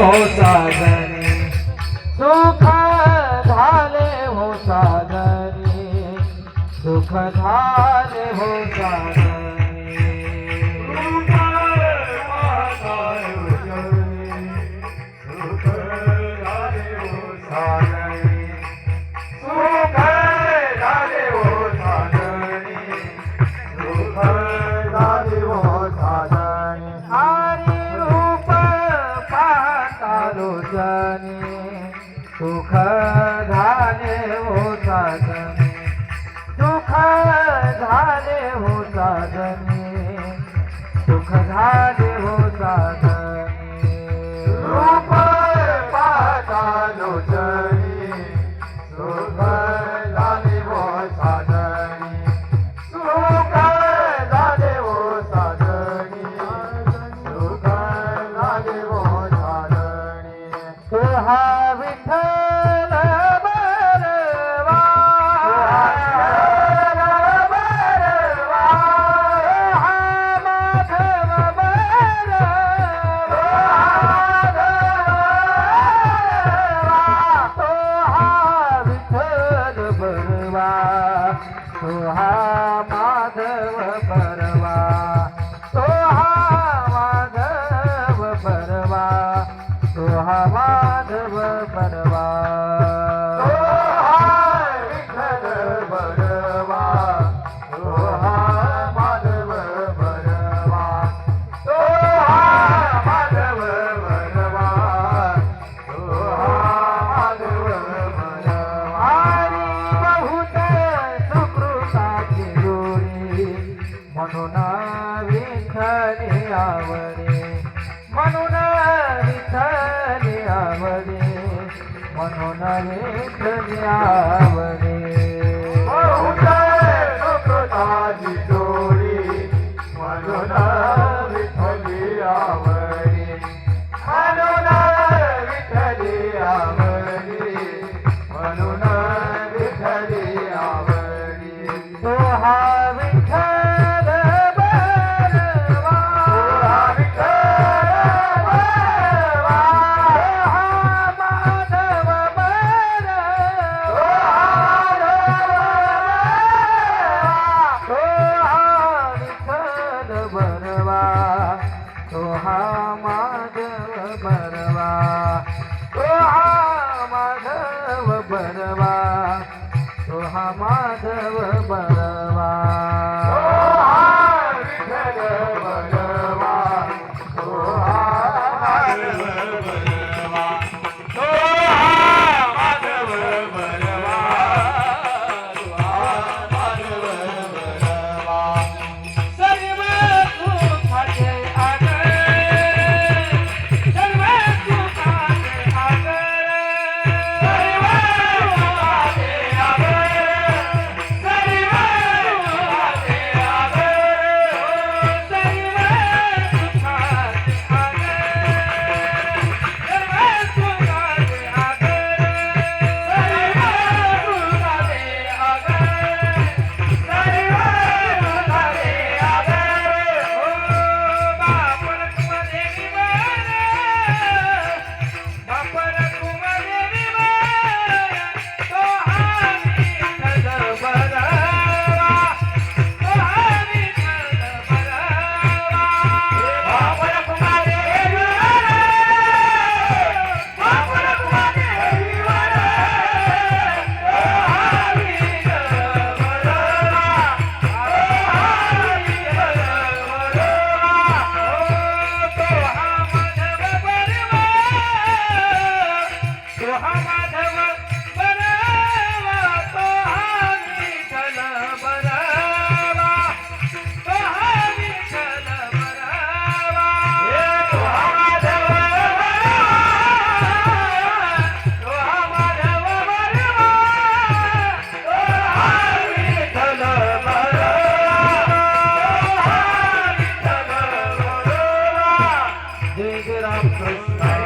हो साजनी, सुख झाले हो साजनी, सुख झाले हो साजनी. सुख झाले हो साजनी, सुख झाले हो साजनी, सुख झाले हो साजनी. रूप पाहता लोचनी, सुख झाले हो साजनी, सुख झाले हो साजनी, सुख झाले हो साजनी. तुहा विठ्ठल बरवा, हा माधव बरवा, तो हा विठ्ठल बरवा, तो हा माधव बरवा, तो हा माधव बरवा, तो हा माधव बरवा. तो हा विठ्ठल बरवा, तो हा माधव बरवा, तो हा माधव बरवा, तो हा माधव बरवा. आणि बहुत सुकृताची जोडी, म्हणून विठ्ठली आवडे, म्हणून विठ्ठली आवडे, म्हणून विठ्ठली आवडे. बहुत सुकृताची जोडी, म्हणून विठ्ठली आवडे, म्हणून विठ्ठली आवडे, म्हणून विठ्ठली आवडे. तो हा विठ्ठल बरवा, तो हा विठ्ठल बरवा, हा माधव बरवा, तो हा विठ्ठल बरवा, तो हा माधव बरवा, तो हा माधव बरवा, तो हा माधव बरवा. तो हा विठ्ठल बरवा, तो हा माधव बरवा, तो हा माधव बरवा, तो हा माधव बरवा. सर्व सुखाचे आगर, सर्व सुखाचे आगर, सर्व सुखाचे आगर, सर्व सुखाचे आगर, सर्व सुखाचे जय जय राम कृष्ण.